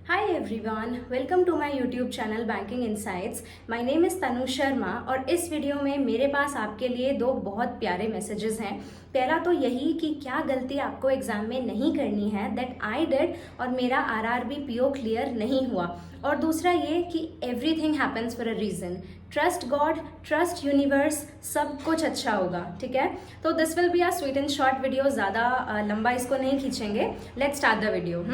Hi everyone, welcome to my YouTube channel Banking Insights. My name is तनु शर्मा और इस video में मेरे पास आपके लिए दो बहुत प्यारे मैसेजेस हैं। पहला तो यही कि क्या गलती आपको एग्जाम में नहीं करनी है, दैट आई डिड, और मेरा आरआरबी पीओ क्लियर नहीं हुआ। और दूसरा ये कि everything happens for a reason, trust God, trust universe, सब कुछ अच्छा होगा। ठीक है, तो this will be a sweet and short video, ज़्यादा लंबा इसको नहीं खींचेंगे। Let's start the video.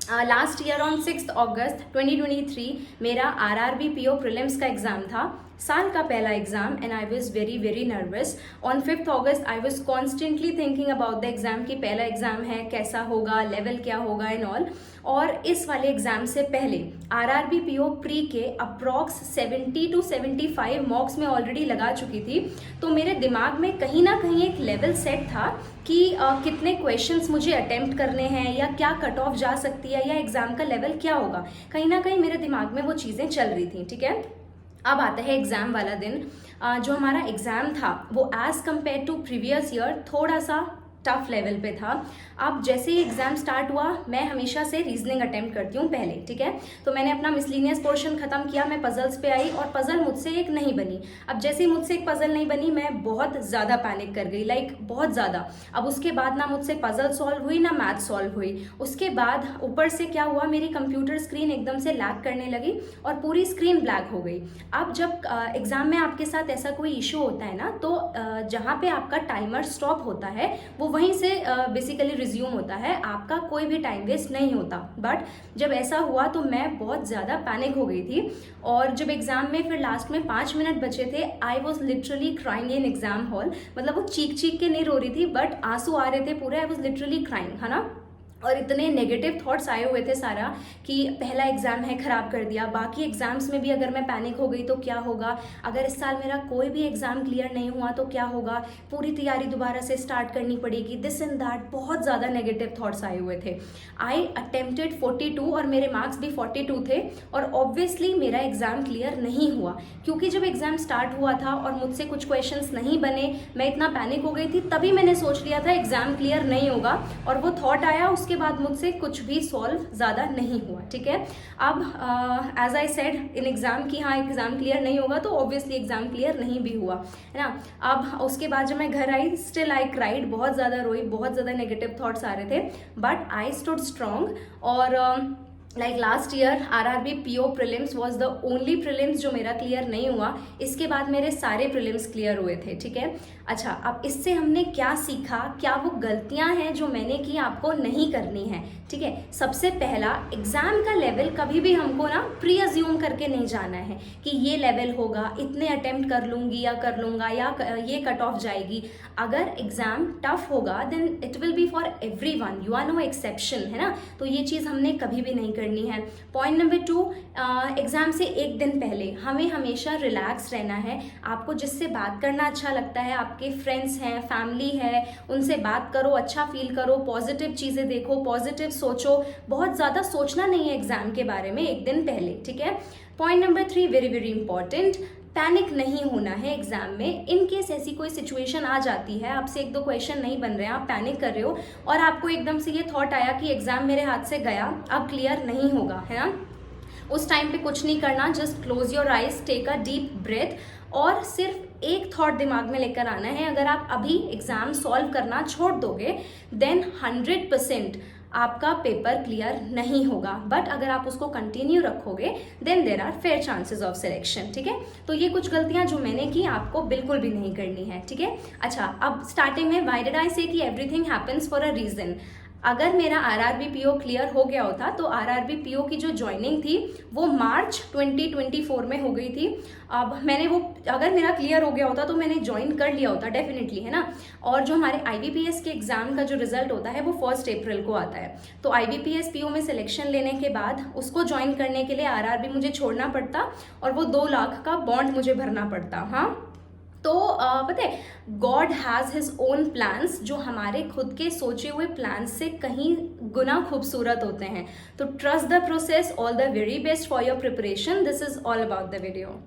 Last year on 6 August 2023 मेरा आरआरबी पीओ प्रीलिम्स का एग्जाम था, साल का पहला exam, and I was very very nervous. On 5 August I was constantly thinking about the exam कि पहला एग्जाम है, कैसा होगा, लेवल क्या होगा एंड ऑल। और इस वाले एग्जाम से पहले आरआरबी पीओ प्री के अप्रॉक्स 70 to 75 मॉक्स में ऑलरेडी लगा चुकी थी। तो मेरे दिमाग में कहीं ना कहीं एक लेवल सेट था कि कितने क्वेश्चंस मुझे अटेम्प्ट करने हैं, या क्या कट ऑफ जा सकती है, या एग्जाम का लेवल क्या होगा। कहीं ना कहीं मेरे दिमाग में वो चीज़ें चल रही थी। ठीक है, अब आता है एग्जाम वाला दिन। जो हमारा एग्जाम था वो as compared to previous year थोड़ा सा टफ लेवल पे था। अब जैसे ही एग्जाम स्टार्ट हुआ, मैं हमेशा से रीजनिंग अटेम्प्ट करती हूँ पहले। ठीक है, तो मैंने अपना मिसलिनियस पोर्शन खत्म किया, मैं पजल्स पे आई और पजल मुझसे एक नहीं बनी। अब जैसे ही मुझसे एक पजल नहीं बनी, मैं बहुत ज़्यादा पैनिक कर गई, लाइक बहुत ज़्यादा। अब उसके बाद ना मुझसे पजल सॉल्व हुई ना मैथ सॉल्व हुई। उसके बाद ऊपर से क्या हुआ, मेरी कंप्यूटर स्क्रीन एकदम से लैग करने लगी और पूरी स्क्रीन ब्लैक हो गई। अब जब एग्जाम में आपके साथ ऐसा कोई इशू होता है ना, तो जहाँ पे आपका टाइमर स्टॉप होता है वो वहीं से बेसिकली रिज्यूम होता है, आपका कोई भी टाइम वेस्ट नहीं होता। बट जब ऐसा हुआ तो मैं बहुत ज़्यादा पैनिक हो गई थी। और जब एग्जाम में फिर लास्ट में 5 मिनट बचे थे, I was literally crying in exam hall. मतलब वो चीख चीख के नहीं रो रही थी, बट आंसू आ रहे थे पूरे, आई वॉज लिटरली क्राइंग, है ना। और इतने नेगेटिव थॉट्स आए हुए थे सारा कि पहला एग्जाम है, खराब कर दिया, बाकी एग्जाम्स में भी अगर मैं पैनिक हो गई तो क्या होगा, अगर इस साल मेरा कोई भी एग्जाम क्लियर नहीं हुआ तो क्या होगा, पूरी तैयारी दोबारा से स्टार्ट करनी पड़ेगी, दिस एंड दैट, बहुत ज़्यादा नेगेटिव थॉट्स आए हुए थे। आई अटेम्प्टेड 42 और मेरे मार्क्स भी 42 थे, और ऑब्वियसली मेरा एग्जाम क्लियर नहीं हुआ, क्योंकि जब एग्जाम स्टार्ट हुआ था और मुझसे कुछ क्वेश्चंस नहीं बने, मैं इतना पैनिक हो गई थी, तभी मैंने सोच लिया था एग्जाम क्लियर नहीं होगा, और वो थॉट आया, उसके बाद मुझसे कुछ भी सॉल्व ज़्यादा नहीं हुआ। ठीक है, अब as I said in exam कि हाँ एग्जाम क्लियर नहीं होगा, तो ऑब्वियसली एग्जाम क्लियर नहीं भी हुआ, है ना। अब उसके बाद जब मैं घर आई, स्टिल आई क्राइड, बहुत ज़्यादा रोई, बहुत ज़्यादा नेगेटिव थॉट्स आ रहे थे, बट आई स्टूड स्ट्रॉन्ग। और like last year RRB PO prelims was the only prelims जो मेरा क्लियर नहीं हुआ। इसके बाद मेरे सारे प्रीलिम्स क्लियर हुए थे। ठीक है, अच्छा, अब इससे हमने क्या सीखा, क्या वो गलतियां हैं जो मैंने की आपको नहीं करनी है। ठीक है, सबसे पहला, एग्जाम का लेवल कभी भी हमको ना प्री अज्यूम करके नहीं जाना है कि ये लेवल होगा, इतने अटेम्प्ट कर लूंगी या कर लूंगा, या ये कट ऑफ जाएगी। अगर एग्जाम टफ होगा then it will be for everyone, you are no exception, है ना। तो ये चीज़ हमने कभी भी नहीं करनी है। पॉइंट नंबर 2, एग्जाम से एक दिन पहले हमें हमेशा रिलैक्स रहना है। आपको जिससे बात करना अच्छा लगता है, आपके फ्रेंड्स हैं, फैमिली है, उनसे बात करो, अच्छा फील करो, पॉजिटिव चीज़ें देखो, पॉजिटिव सोचो। बहुत ज़्यादा सोचना नहीं है एग्जाम के बारे में एक दिन पहले। ठीक है, point number 3, very very important, panic नहीं होना है एग्जाम में। इन केस ऐसी कोई सिचुएशन आ जाती है, आपसे 1-2 क्वेश्चन नहीं बन रहे हैं, आप पैनिक कर रहे हो, और आपको एकदम से ये थॉट आया कि एग्जाम मेरे हाथ से गया, अब क्लियर नहीं होगा, है ना। उस टाइम पे कुछ नहीं करना, just close your eyes, take a deep breath, और सिर्फ एक थॉट दिमाग में लेकर आना है। अगर आप अभी एग्जाम सॉल्व करना छोड़ दोगे देन 100% आपका पेपर क्लियर नहीं होगा, बट अगर आप उसको कंटिन्यू रखोगे then there are fair chances of selection. ठीक है, तो ये कुछ गलतियां जो मैंने की आपको बिल्कुल भी नहीं करनी है। ठीक है, अच्छा, अब स्टार्टिंग में व्हाई डिड आई से कि everything happens for a reason. अगर मेरा आरआरबी पीओ क्लियर हो गया होता तो आरआरबी पीओ की जो ज्वाइनिंग थी वो मार्च 2024 में हो गई थी। अब मैंने वो, अगर मेरा क्लियर हो गया होता तो मैंने ज्वाइन कर लिया होता डेफिनेटली, है ना। और जो हमारे आईबीपीएस के एग्जाम का जो रिजल्ट होता है वो 1 अप्रैल को आता है। तो आईबीपीएस पीओ में सिलेक्शन लेने के बाद उसको ज्वाइन करने के लिए आरआरबी मुझे छोड़ना पड़ता, और वो 2 लाख का बॉन्ड मुझे भरना पड़ता। हाँ, तो पता है, God has his own plans, जो हमारे खुद के सोचे हुए प्लान्स से कहीं गुना खूबसूरत होते हैं। तो trust the process, all the very best for your preparation. This is all about the video.